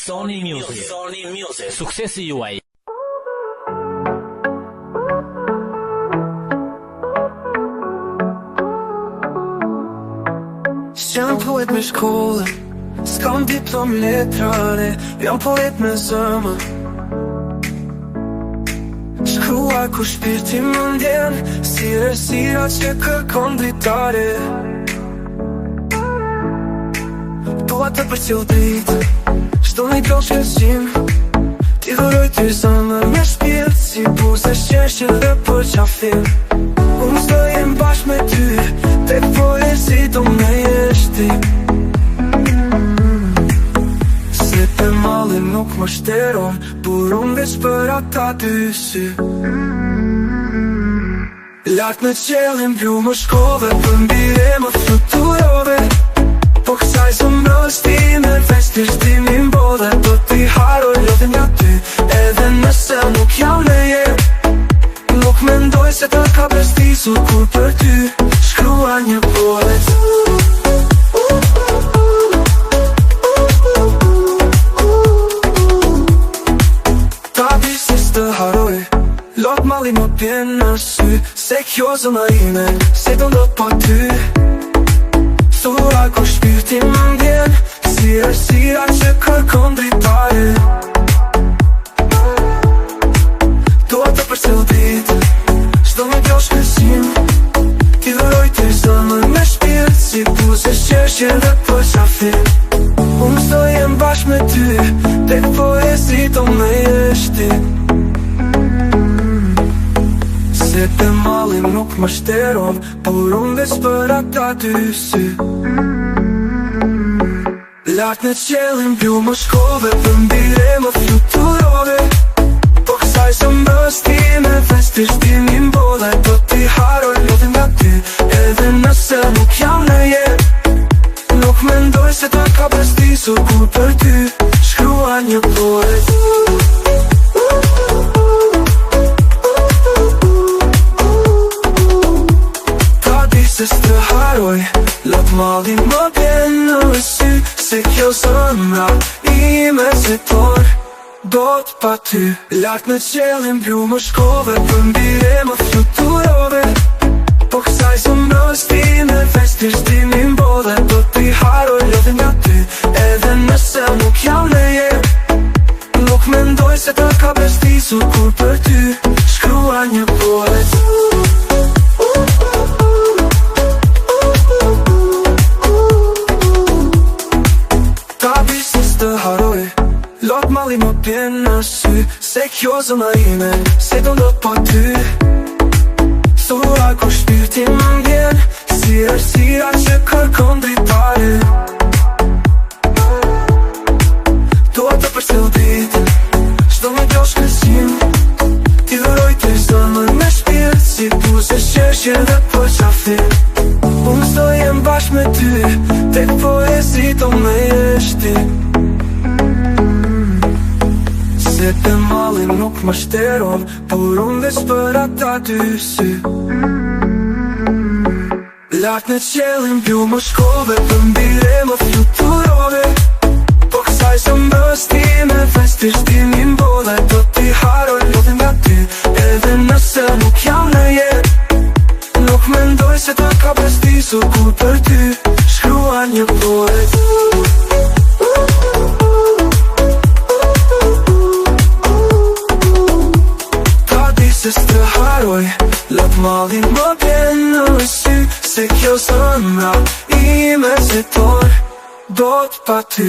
Sony Music. Suksesi juaj. Jam poet me shkollë, s'kam diplom letrare, jam poet me zëmër. Shkruaj ku shpirti më ndjen, si erësira që kërkon dritare. Dua të përcjell dritë, çdo një kohë shkëlqim, ti dhuroj ty zëmër me shpirt, si buzë shqeshje dhe për qafim. Unë s'do jem bashkë me ty, tek poezi do me jesh ti. Se te malli nuk më shteron, por unë veç për ata dy sy. Lart në qelin blu më shkove, për mbire më fluturove. Po kësaj zëmrës time, veç të shtimin bodhe, do t'i haroj lodhin nga ty, edhe nëse nuk jam në jetë. Nuk mendoj se të ka bestisur kur për ty shkrua një poet. Ta di si s'të haroj, lot mali më pjen në sy, se kjo zëma ime, se do ndot pa ty. Thua ku shpirti më ndjen, si erësira që kërkon dritare. Dua të përcjell dritë, çdo një kohë shkëlqim, ti dhuroj ty zëmër me shpirt, si buzë shqeshje dhe për qafim. Unë s'do jem bashkë me ty, tek poezi do me jesh ti. Se te malli nuk më shteron, por unë veç për ata dy sy. Lart në qelin blu më shkove, për mbire më fluturove. Po kësaj zëmrës time, veç të shtimin bodhe, do t'i haroj lodhin nga ty, edhe nëse nuk jam në jetë. Nuk mendoj se ta ka bestisur kur për ty shkrua një poet. Ta di se s'të haroj, lot malli më pjen në sy, se kjo zëmra ime se torë do t'pa ty. Lart në qelin blu më shkove, për mbire më fluturove. Po kësaj zëmrës time, veç të shtimin bodhe, do t'i haroj lodhin nga ty, edhe nëse nuk jam në jetë. Nuk mendoj se ta ka bestisur kur për ty shkrua një poet. Ta di se s'të haroj, lot malli më pjen në sy, se kjo zëma ime, se do ndot pa ty. Thua ku shpirti më ndjen, si erësira që kërkon dritare. Dua të përcjell dritë, çdo një kohë shkëlqim, ti dhuroj ty zëmër me shpirt, si buzë shqeshje dhe për qafim. Unë s'do jem bashkë me ty, tek poezi do me jesh ti. Se te malli nuk më shteron, por unë veç për ata dy sy. Lart në qelin blu më shkove, për mbire më fluturove. Po kësaj zëmrës time, veç të shtimin bodhe, do t'i haroj lodhin nga ty, edhe nëse nuk jam në jetë. Nuk mendoj se ta ka bestisur kur për ty shkrua një poet. Se s'të haroj, lot malli më pjen në sy, se kjo zëmra ime se torë do t'pa ty.